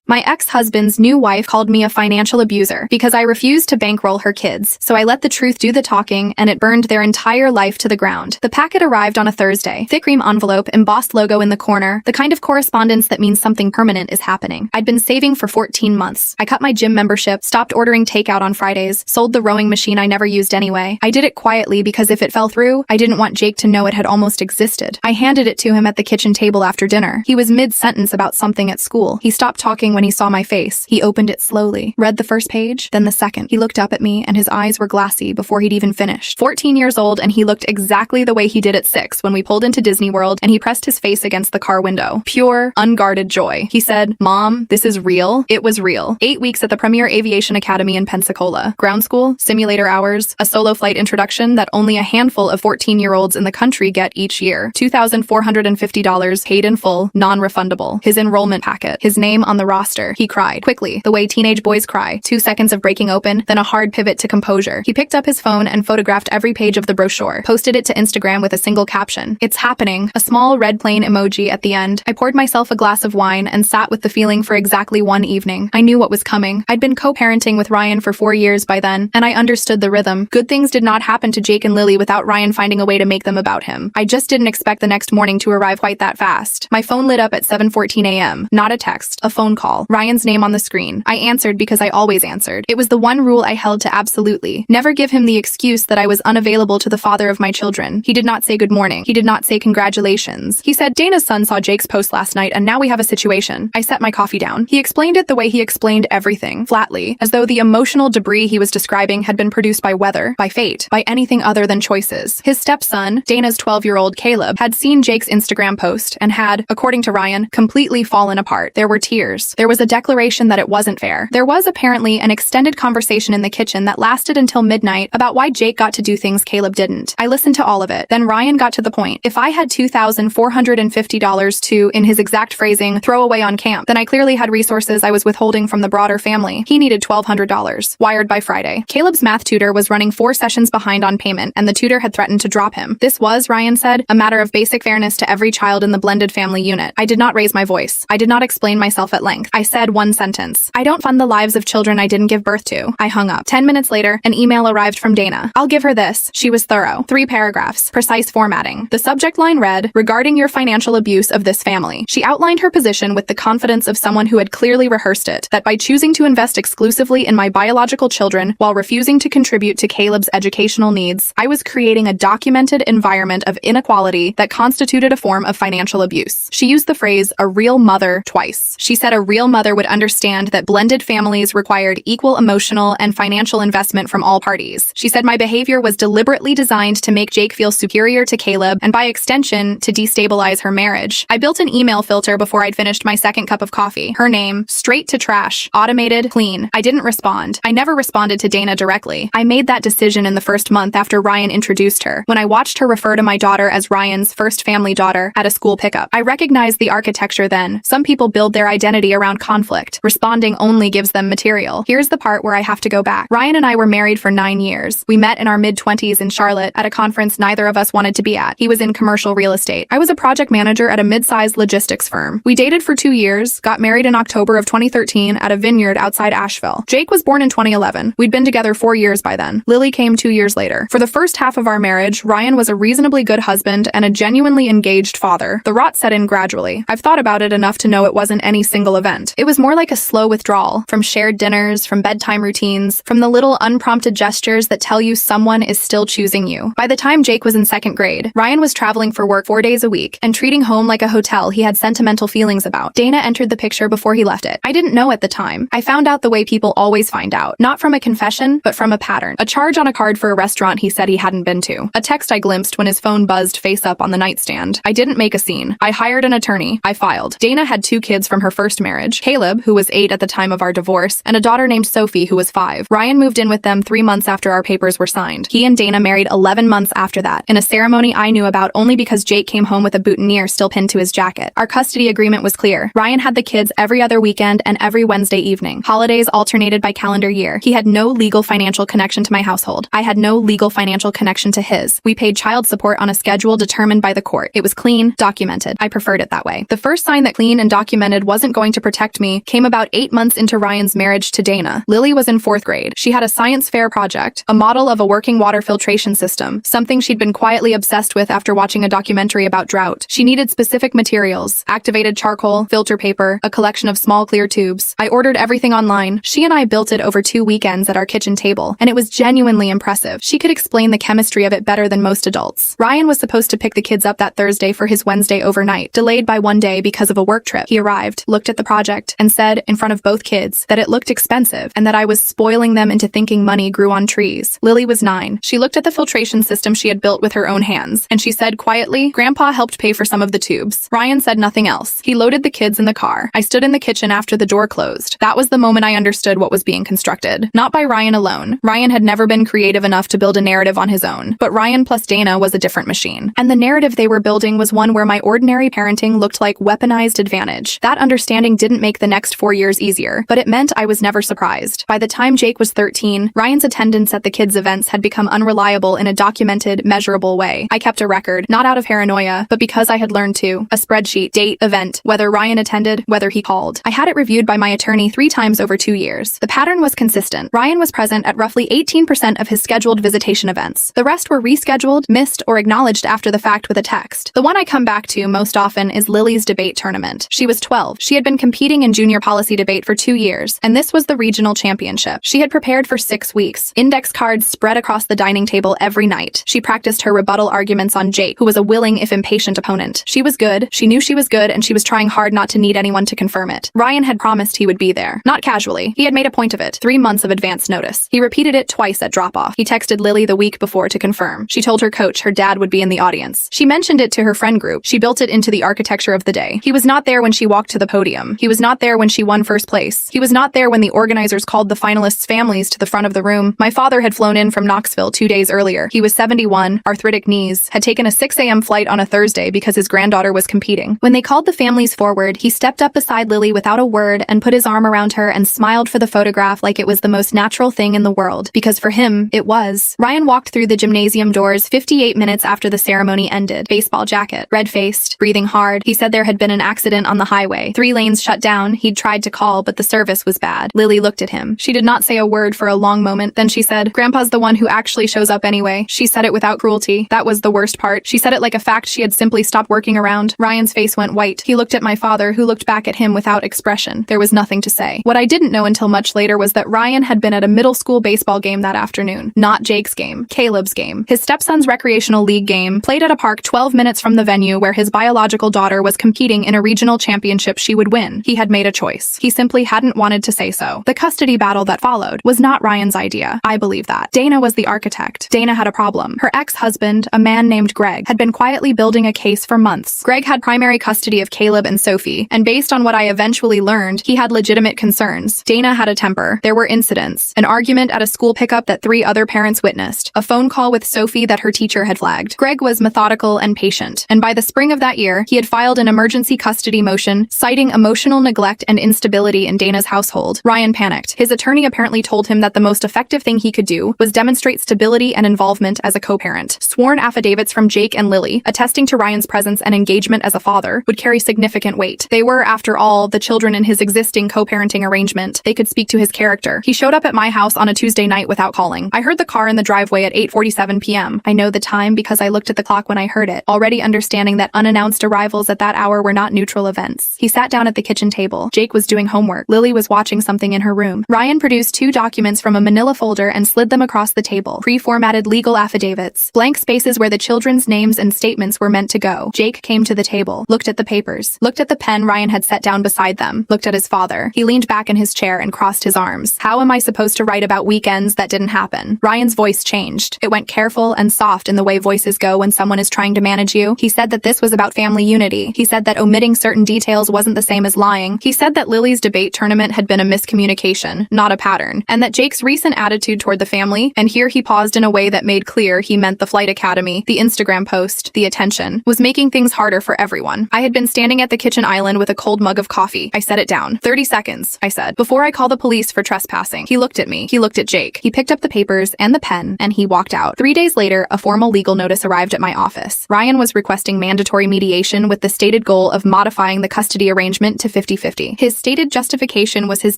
My ex-husband's new wife called me a financial abuser because I refused to bankroll her kids, so I let the truth do the talking and it burned their entire life to the ground. The packet arrived on a Thursday. Thick cream envelope, embossed logo in the corner, the kind of correspondence that means something permanent is happening. I'd been saving for 14 months. I cut my gym membership, stopped ordering takeout on Fridays, sold the rowing machine I never used anyway. I did it quietly because if it fell through, I didn't want Jake to know it had almost existed. I handed it to him at the kitchen table after dinner. He was mid-sentence about something at school. He stopped talking when he saw my face. He opened it slowly, read the first page, then the second. He looked up at me and his eyes were glassy before he'd even finished. 14 years old and he looked exactly the way he did at 6 when we pulled into Disney World and he pressed his face against the car window. Pure, unguarded joy. He said, "Mom, this is real." It was real. 8 weeks at the Premier Aviation Academy in Pensacola. Ground school, simulator hours, a solo flight introduction that only a handful of 14-year-olds in the country get each year. $2,450 paid in full, non-refundable. His enrollment packet. His name on the roster. He cried, quickly, the way teenage boys cry. 2 seconds of breaking open, then a hard pivot to composure. He picked up his phone and photographed every page of the brochure, posted it to Instagram with a single caption. "It's happening." A small red plane emoji at the end. I poured myself a glass of wine and sat with the feeling for exactly one evening. I knew what was coming. I'd been co-parenting with Ryan for 4 years by then, and I understood the rhythm. Good things did not happen to Jake and Lily without Ryan finding a way to make them about him. I just didn't expect the next morning to arrive quite that fast. My phone lit up at 7:14 a.m. Not a text, a phone call. Ryan's name on the screen. I answered because I always answered. It was the one rule I held to absolutely. Never give him the excuse that I was unavailable to the father of my children. He did not say good morning. He did not say congratulations. He said, "Dana's son saw Jake's post last night and now we have a situation." I set my coffee down. He explained it the way he explained everything, flatly, as though the emotional debris he was describing had been produced by weather, by fate, by anything other than choices. His stepson, Dana's 12-year-old Caleb, had seen Jake's Instagram post and had, according to Ryan, completely fallen apart. There were tears. There was a declaration that it wasn't fair. There was apparently an extended conversation in the kitchen that lasted until midnight about why Jake got to do things Caleb didn't. I listened to all of it. Then Ryan got to the point. If I had $2,450 to, in his exact phrasing, throw away on camp, then I clearly had resources I was withholding from the broader family. He needed $1,200, wired by Friday. Caleb's math tutor was running 4 sessions behind on payment, and the tutor had threatened to drop him. This was, Ryan said, a matter of basic fairness to every child in the blended family unit. I did not raise my voice. I did not explain myself at length. I said one sentence. "I don't fund the lives of children I didn't give birth to." I hung up. 10 minutes later, an email arrived from Dana. "I'll give her this." She was thorough. 3 paragraphs. Precise formatting. The subject line read, "Regarding your financial abuse of this family." She outlined her position with the confidence of someone who had clearly rehearsed it, that by choosing to invest exclusively in my biological children while refusing to contribute to Caleb's educational needs, I was creating a documented environment of inequality that constituted a form of financial abuse. She used the phrase, "a real mother," twice. She said a real mother would understand that blended families required equal emotional and financial investment from all parties. She said my behavior was deliberately designed to make Jake feel superior to Caleb and by extension, to destabilize her marriage. I built an email filter before I'd finished my second cup of coffee. Her name, straight to trash, automated, clean. I didn't respond. I never responded to Dana directly. I made that decision in the first month after Ryan introduced her, when I watched her refer to my daughter as Ryan's first family daughter at a school pickup. I recognized the architecture then. Some people build their identity around conflict. Responding only gives them material. Here's the part where I have to go back. Ryan and I were married for 9 years. We met in our mid-20s in Charlotte at a conference neither of us wanted to be at. He was in commercial real estate. I was a project manager at a mid-sized logistics firm. We dated for 2 years, got married in October of 2013 at a vineyard outside Asheville. Jake was born in 2011. We'd been together 4 years by then. Lily came 2 years later. For the first half of our marriage, Ryan was a reasonably good husband and a genuinely engaged father. The rot set in gradually. I've thought about it enough to know it wasn't any single event. It was more like a slow withdrawal from shared dinners, from bedtime routines, from the little unprompted gestures that tell you someone is still choosing you. By the time Jake was in 2nd grade, Ryan was traveling for work 4 days a week and treating home like a hotel he had sentimental feelings about. Dana entered the picture before he left it. I didn't know at the time. I found out the way people always find out. Not from a confession, but from a pattern. A charge on a card for a restaurant he said he hadn't been to. A text I glimpsed when his phone buzzed face up on the nightstand. I didn't make a scene. I hired an attorney. I filed. Dana had 2 kids from her first marriage. Caleb, who was 8 at the time of our divorce, and a daughter named Sophie, who was 5. Ryan moved in with them 3 months after our papers were signed. He and Dana married 11 months after that, in a ceremony I knew about only because Jake came home with a boutonniere still pinned to his jacket. Our custody agreement was clear. Ryan had the kids every other weekend and every Wednesday evening. Holidays alternated by calendar year. He had no legal financial connection to my household. I had no legal financial connection to his. We paid child support on a schedule determined by the court. It was clean, documented. I preferred it that way. The first sign that clean and documented wasn't going to protect protect me came about 8 months into Ryan's marriage to Dana. Lily was in 4th grade. She had a science fair project, a model of a working water filtration system, something she'd been quietly obsessed with after watching a documentary about drought. She needed specific materials: activated charcoal, filter paper, a collection of small clear tubes. I ordered everything online. She and I built it over 2 weekends at our kitchen table, and it was genuinely impressive. She could explain the chemistry of it better than most adults. Ryan was supposed to pick the kids up that Thursday for his Wednesday overnight, delayed by 1 day because of a work trip. He arrived, looked at the project, and said, in front of both kids, that it looked expensive and that I was spoiling them into thinking money grew on trees. Lily was 9. She looked at the filtration system she had built with her own hands, and she said quietly, "Grandpa helped pay for some of the tubes." Ryan said nothing else. He loaded the kids in the car. I stood in the kitchen after the door closed. That was the moment I understood what was being constructed. Not by Ryan alone. Ryan had never been creative enough to build a narrative on his own, but Ryan plus Dana was a different machine. And the narrative they were building was one where my ordinary parenting looked like weaponized advantage. That understanding didn't make the next 4 years easier, but it meant I was never surprised. By the time Jake was 13, Ryan's attendance at the kids' events had become unreliable in a documented, measurable way. I kept a record, not out of paranoia, but because I had learned to. A spreadsheet, date, event, whether Ryan attended, whether he called. I had it reviewed by my attorney 3 times over 2 years. The pattern was consistent. Ryan was present at roughly 18% of his scheduled visitation events. The rest were rescheduled, missed, or acknowledged after the fact with a text. The one I come back to most often is Lily's debate tournament. She was 12. She had been competing in junior policy debate for 2 years, and this was the regional championship. She had prepared for 6 weeks. Index cards spread across the dining table every night. She practiced her rebuttal arguments on Jake, who was a willing if impatient opponent. She was good, she knew she was good, and she was trying hard not to need anyone to confirm it. Ryan had promised he would be there. Not casually. He had made a point of it. 3 months of advance notice. He repeated it twice at drop-off. He texted Lily the week before to confirm. She told her coach her dad would be in the audience. She mentioned it to her friend group. She built it into the architecture of the day. He was not there when she walked to the podium. He was not there when she won first place. He was not there when the organizers called the finalists' families to the front of the room. My father had flown in from Knoxville 2 days earlier. He was 71, arthritic knees, had taken a 6 a.m. flight on a Thursday because his granddaughter was competing. When they called the families forward, he stepped up beside Lily without a word and put his arm around her and smiled for the photograph like it was the most natural thing in the world, because for him, it was. Ryan walked through the gymnasium doors 58 minutes after the ceremony ended. Baseball jacket, red-faced, breathing hard. He said there had been an accident on the highway. 3 lanes shut down. He'd tried to call, but the service was bad. Lily looked at him. She did not say a word for a long moment. Then she said, "Grandpa's the one who actually shows up anyway." She said it without cruelty. That was the worst part. She said it like a fact she had simply stopped working around. Ryan's face went white. He looked at my father, who looked back at him without expression. There was nothing to say. What I didn't know until much later was that Ryan had been at a middle school baseball game that afternoon. Not Jake's game. Caleb's game. His stepson's recreational league game, played at a park 12 minutes from the venue where his biological daughter was competing in a regional championship she would win. He had made a choice. He simply hadn't wanted to say so. The custody battle that followed was not Ryan's idea. I believe that. Dana was the architect. Dana had a problem. Her ex-husband, a man named Greg, had been quietly building a case for months. Greg had primary custody of Caleb and Sophie, and based on what I eventually learned, he had legitimate concerns. Dana had a temper. There were incidents. An argument at a school pickup that 3 other parents witnessed. A phone call with Sophie that her teacher had flagged. Greg was methodical and patient, and by the spring of that year, he had filed an emergency custody motion, citing emotional neglect and instability in Dana's household. Ryan panicked. His attorney apparently told him that the most effective thing he could do was demonstrate stability and involvement as a co-parent. Sworn affidavits from Jake and Lily, attesting to Ryan's presence and engagement as a father, would carry significant weight. They were, after all, the children in his existing co-parenting arrangement. They could speak to his character. He showed up at my house on a Tuesday night without calling. I heard the car in the driveway at 8:47 p.m. I know the time because I looked at the clock when I heard it, already understanding that unannounced arrivals at that hour were not neutral events. He sat down at the kitchen table. Jake was doing homework. Lily was watching something in her room. Ryan produced 2 documents from a manila folder and slid them across the table. Pre-formatted legal affidavits. Blank spaces where the children's names and statements were meant to go. Jake came to the table, looked at the papers, looked at the pen Ryan had set down beside them, looked at his father. He leaned back in his chair and crossed his arms. How am I supposed to write about weekends that didn't happen? Ryan's voice changed. It went careful and soft in the way voices go when someone is trying to manage you. He said that this was about family unity. He said that omitting certain details wasn't the same as lying. He said that Lily's debate tournament had been a miscommunication, not a pattern, and that Jake's recent attitude toward the family, and here he paused in a way that made clear he meant the flight academy, the Instagram post, the attention, was making things harder for everyone. I had been standing at the kitchen island with a cold mug of coffee. I set it down. 30 seconds, I said, before I call the police for trespassing. He looked at me. He looked at Jake. He picked up the papers and the pen, and he walked out. 3 days later, a formal legal notice arrived at my office. Ryan was requesting mandatory mediation with the stated goal of modifying the custody arrangement to 50 50-50. His stated justification was his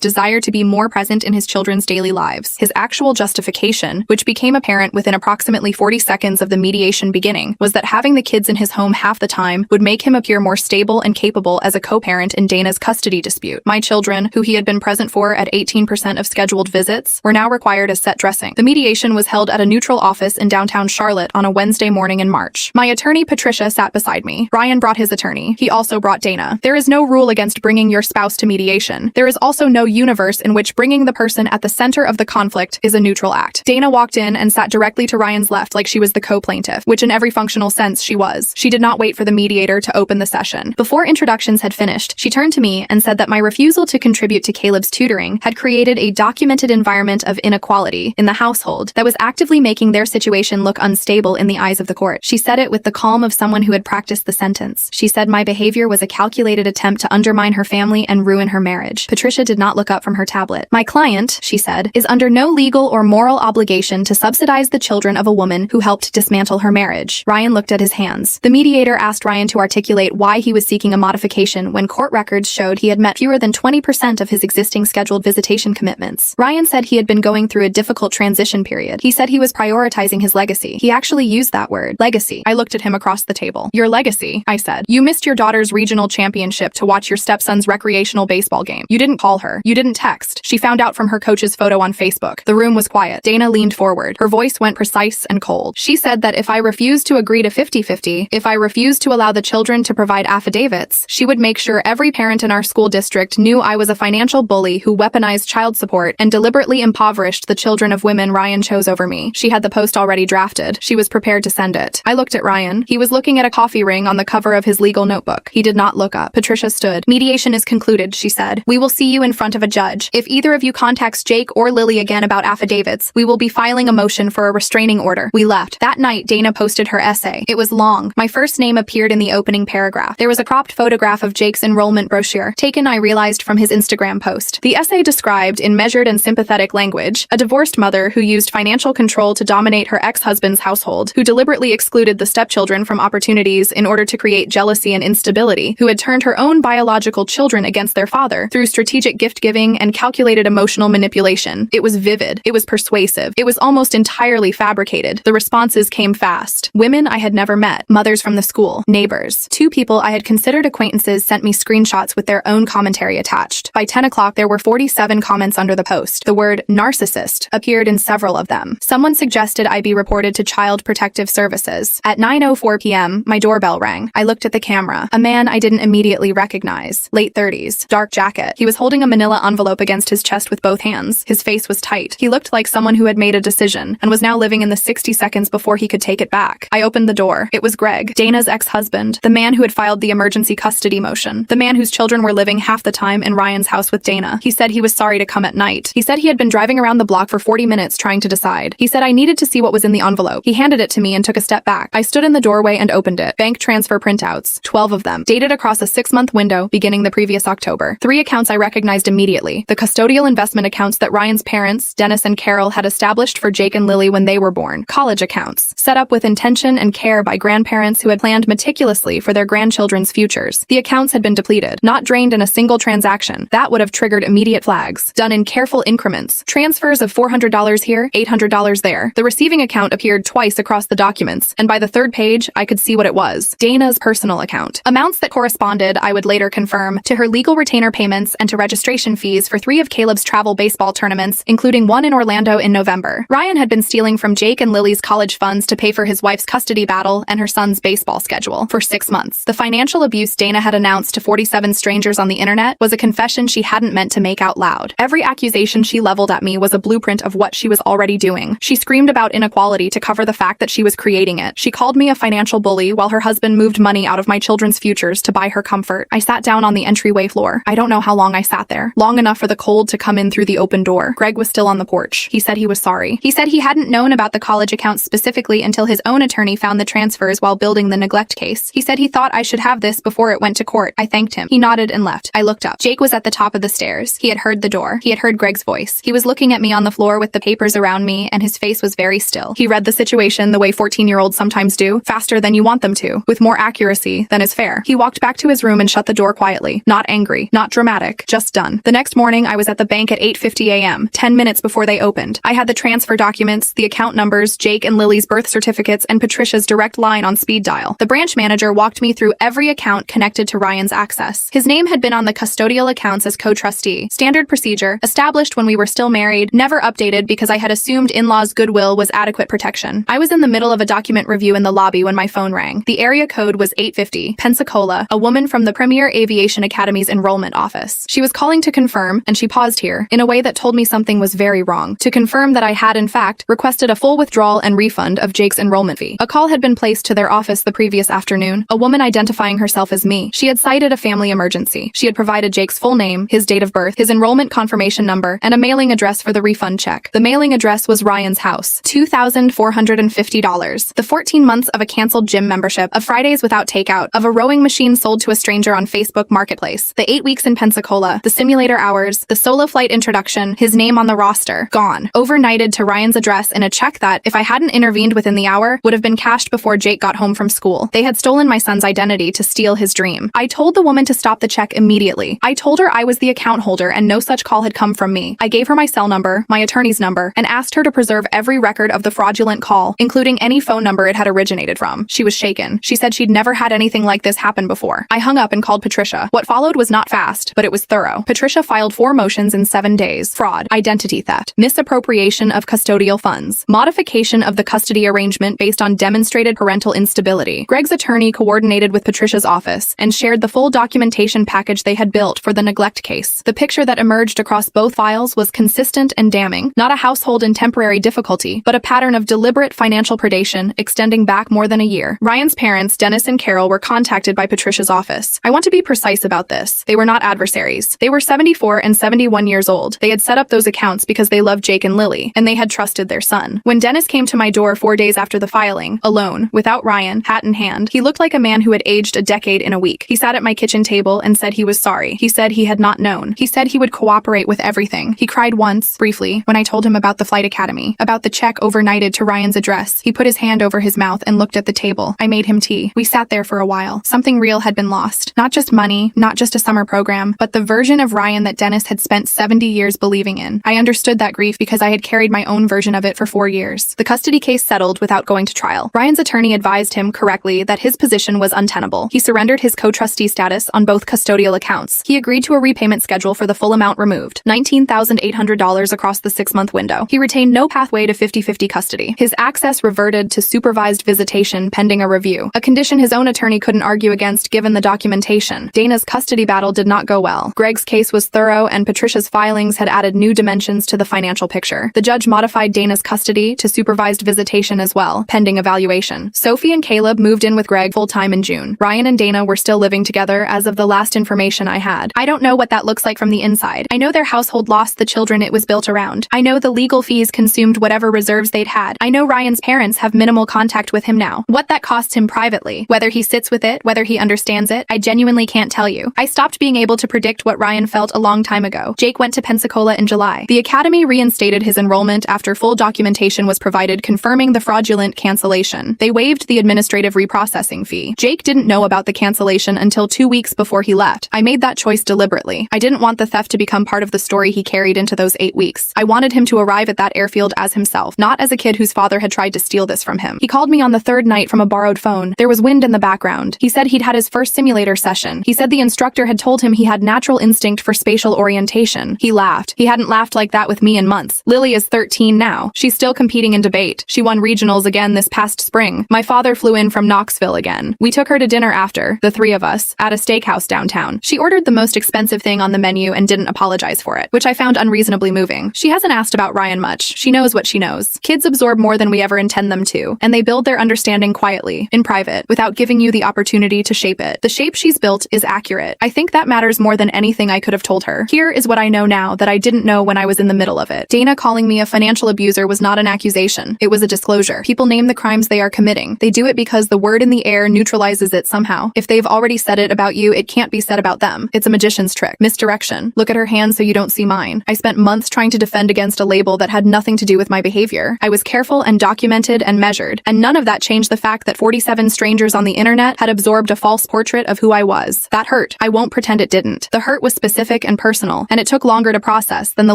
desire to be more present in his children's daily lives. His actual justification, which became apparent within approximately 40 seconds of the mediation beginning, was that having the kids in his home half the time would make him appear more stable and capable as a co-parent in Dana's custody dispute. My children, who he had been present for at 18% of scheduled visits, were now required as set dressing. The mediation was held at a neutral office in downtown Charlotte on a Wednesday morning in March. My attorney Patricia sat beside me. Ryan brought his attorney. He also brought Dana. There is no rule against bringing your spouse to mediation. There is also no universe in which bringing the person at the center of the conflict is a neutral act. Dana walked in and sat directly to Ryan's left like she was the co-plaintiff, which in every functional sense she was. She did not wait for the mediator to open the session. Before introductions had finished, she turned to me and said that my refusal to contribute to Caleb's tutoring had created a documented environment of inequality in the household that was actively making their situation look unstable in the eyes of the court. She said it with the calm of someone who had practiced the sentence. She said my behavior was a calculated attempt to undermine her family and ruin her marriage. Patricia did not look up from her tablet. My client, she said, is under no legal or moral obligation to subsidize the children of a woman who helped dismantle her marriage. Ryan looked at his hands. The mediator asked Ryan to articulate why he was seeking a modification when court records showed he had met fewer than 20% of his existing scheduled visitation commitments. Ryan said he had been going through a difficult transition period. He said he was prioritizing his legacy. He actually used that word, legacy. I looked at him across the table. Your legacy, I said. You missed your daughter's regional championship to watch your stepson's recreational baseball game. You didn't call her. You didn't text. She found out from her coach's photo on Facebook. The room was quiet. Dana leaned forward. Her voice went precise and cold. She said that if I refused to agree to 50-50, if I refused to allow the children to provide affidavits, she would make sure every parent in our school district knew I was a financial bully who weaponized child support and deliberately impoverished the children of women Ryan chose over me. She had the post already drafted. She was prepared to send it. I looked at Ryan. He was looking at a coffee ring on the cover of his legal notebook. He did not look up. Patricia stood. Mediation is concluded, she said. We will see you in front of a judge. If either of you contacts Jake or Lily again about affidavits, we will be filing a motion for a restraining order. We left. That night, Dana posted her essay. It was long. My first name appeared in the opening paragraph. There was a cropped photograph of Jake's enrollment brochure, taken, I realized, from his Instagram post. The essay described, in measured and sympathetic language, a divorced mother who used financial control to dominate her ex-husband's household, who deliberately excluded the stepchildren from opportunities in order to create jealousy and instability, who had turned her own biological children against their father through strategic gift-giving and calculated emotional manipulation. It was vivid. It was persuasive. It was almost entirely fabricated. The responses came fast. Women I had never met, mothers from the school, neighbors. 2 people I had considered acquaintances sent me screenshots with their own commentary attached. By 10 o'clock, there were 47 comments under the post. The word narcissist appeared in several of them. Someone suggested I be reported to Child Protective Services. At 9:04 p.m., my doorbell rang. I looked at the camera. A man I didn't immediately recognize. Late 30s. Dark jacket. He was holding a manila envelope against his chest with both hands. His face was tight. He looked like someone who had made a decision and was now living in the 60 seconds before he could take it back. I opened the door. It was Greg, Dana's ex-husband, the man who had filed the emergency custody motion, the man whose children were living half the time in Ryan's house with Dana. He said he was sorry to come at night. He said he had been driving around the block for 40 minutes trying to decide. He said I needed to see what was in the envelope. He handed it to me and took a step back. I stood in the doorway and opened it. Bank transfer printouts, 12 of them, dated across a 6-month window beginning the previous October. 3 accounts I recognized immediately. The custodial investment accounts that Ryan's parents, Dennis and Carol, had established for Jake and Lily when they were born. College accounts, set up with intention and care by grandparents who had planned meticulously for their grandchildren's futures. The accounts had been depleted, not drained in a single transaction. That would have triggered immediate flags. Done in careful increments. Transfers of $400 here, $800 there. The receiving account appeared twice across the documents, and by the 3rd page, I could see what it was. Dana's personal account. Amounts that corresponded, I would later confirm, to her legal retainer payments and to registration fees for 3 of Caleb's travel baseball tournaments, including one in Orlando in November. Ryan had been stealing from Jake and Lily's college funds to pay for his wife's custody battle and her son's baseball schedule for 6 months. The financial abuse Dana had announced to 47 strangers on the internet was a confession she hadn't meant to make out loud. Every accusation she leveled at me was a blueprint of what she was already doing. She screamed about inequality to cover the fact that she was creating it. She called me a financial bully while her husband moved money out of my children's futures to buy her comfort. I sat down on the entryway floor. I don't know how long I sat there. Long enough for the cold to come in through the open door. Greg was still on the porch. He said he was sorry. He said he hadn't known about the college accounts specifically until his own attorney found the transfers while building the neglect case. He said he thought I should have this before it went to court. I thanked him. He nodded and left. I looked up. Jake was at the top of the stairs. He had heard the door. He had heard Greg's voice. He was looking at me on the floor with the papers around me, and his face was very still. He read the situation the way 14-year-olds sometimes do, faster than you want them to, with more accuracy than is fair. He walked back to his room and shut the door quietly. quickly. Not angry, not dramatic, just done. The next morning, I was at the bank at 8:50 a.m., 10 minutes before they opened. I had the transfer documents, the account numbers, Jake and Lily's birth certificates, and Patricia's direct line on speed dial. The branch manager walked me through every account connected to Ryan's access. His name had been on the custodial accounts as co-trustee. Standard procedure, established when we were still married, never updated because I had assumed in-laws' goodwill was adequate protection. I was in the middle of a document review in the lobby when my phone rang. The area code was 850, Pensacola, a woman from the Premier Aviation Academy's enrollment office. She was calling to confirm, and she paused here, in a way that told me something was very wrong, to confirm that I had, in fact, requested a full withdrawal and refund of Jake's enrollment fee. A call had been placed to their office the previous afternoon, a woman identifying herself as me. She had cited a family emergency. She had provided Jake's full name, his date of birth, his enrollment confirmation number, and a mailing address for the refund check. The mailing address was Ryan's house, $2,450. The 14 months of a canceled gym membership, of Fridays without takeout, of a rowing machine sold to a stranger on Facebook Marketplace, the 8 weeks in Pensacola, the simulator hours, the solo flight introduction, his name on the roster, gone. Overnighted to Ryan's address in a check that, if I hadn't intervened within the hour, would have been cashed before Jake got home from school. They had stolen my son's identity to steal his dream. I told the woman to stop the check immediately. I told her I was the account holder and no such call had come from me. I gave her my cell number, my attorney's number, and asked her to preserve every record of the fraudulent call, including any phone number it had originated from. She was shaken. She said she'd never had anything like this happen before. I hung up and called Patricia. What followed was not fast, but it was thorough. Patricia filed 4 motions in 7 days. Fraud, identity theft, misappropriation of custodial funds, modification of the custody arrangement based on demonstrated parental instability. Greg's attorney coordinated with Patricia's office and shared the full documentation package they had built for the neglect case. The picture that emerged across both files was consistent and damning, not a household in temporary difficulty, but a pattern of deliberate financial predation extending back more than a year. Ryan's parents, Dennis and Carol, were contacted by Patricia's office. I want to be precise about this. They were not adversaries. They were 74 and 71 years old. They had set up those accounts because they loved Jake and Lily, and they had trusted their son. When Dennis came to my door 4 days after the filing, alone, without Ryan, hat in hand, he looked like a man who had aged a decade in a week. He sat at my kitchen table and said he was sorry. He said he had not known. He said he would cooperate with everything. He cried once, briefly, when I told him about the flight academy, about the check overnighted to Ryan's address. He put his hand over his mouth and looked at the table. I made him tea. We sat there for a while. Something real had been lost. Not just money, not just a summer program, but the version of Ryan that Dennis had spent 70 years believing in. I understood that grief because I had carried my own version of it for 4 years. The custody case settled without going to trial. Ryan's attorney advised him correctly that his position was untenable. He surrendered his co-trustee status on both custodial accounts. He agreed to a repayment schedule for the full amount removed, $19,800 across the 6-month window. He retained no pathway to 50-50 custody. His access reverted to supervised visitation pending a review, a condition his own attorney couldn't argue against given the documentation. Dana's custody battle did not go well. Greg's case was thorough and Patricia's filings had added new dimensions to the financial picture. The judge modified Dana's custody to supervised visitation as well, pending evaluation. Sophie and Caleb moved in with Greg full-time in June. Ryan and Dana were still living together as of the last information I had. I don't know what that looks like from the inside. I know their household lost the children it was built around. I know the legal fees consumed whatever reserves they'd had. I know Ryan's parents have minimal contact with him now. What that costs him privately, whether he sits with it, whether he understands it, I genuinely can't tell you. I stopped being able to predict what Ryan felt a long time ago. Jake went to Pensacola in July. The academy reinstated his enrollment after full documentation was provided confirming the fraudulent cancellation. They waived the administrative reprocessing fee. Jake didn't know about the cancellation until 2 weeks before he left. I made that choice deliberately. I didn't want the theft to become part of the story he carried into those 8 weeks. I wanted him to arrive at that airfield as himself, not as a kid whose father had tried to steal this from him. He called me on the 3rd night from a borrowed phone. There was wind in the background. He said he'd had his first simulator session. He said the instructor had told him he had natural instinct for spatial orientation. He laughed. He hadn't laughed like that with me in months. Lily is 13 now. She's still competing in debate. She won regionals again this past spring. My father flew in from Knoxville again. We took her to dinner after, the 3 of us, at a steakhouse downtown. She ordered the most expensive thing on the menu and didn't apologize for it, which I found unreasonably moving. She hasn't asked about Ryan much. She knows what she knows. Kids absorb more than we ever intend them to, and they build their understanding quietly, in private, without giving you the opportunity to shape it. The shape she's built is accurate. I think that matters more than anything I could have told her. Here is what I know now that I didn't know when I was in the middle of it. Dana calling me a financial abuser was not an accusation. It was a disclosure. People name the crimes they are committing. They do it because the word in the air neutralizes it somehow. If they've already said it about you, it can't be said about them. It's a magician's trick. Misdirection. Look at her hand so you don't see mine. I spent months trying to defend against a label that had nothing to do with my behavior. I was careful and documented and measured, and none of that changed the fact that 47 strangers on the internet had absorbed a false portrait of who I was. That hurt. hurt. I won't pretend it didn't. The hurt was specific and personal, and it took longer to process than the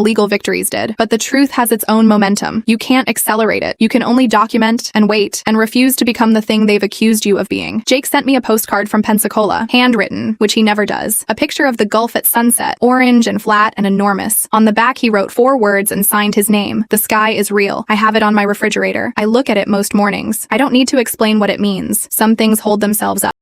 legal victories did. But the truth has its own momentum. You can't accelerate it. You can only document and wait and refuse to become the thing they've accused you of being. Jake sent me a postcard from Pensacola, handwritten, which he never does. A picture of the Gulf at sunset, orange and flat and enormous. On the back he wrote 4 words and signed his name. The sky is real. I have it on my refrigerator. I look at it most mornings. I don't need to explain what it means. Some things hold themselves up.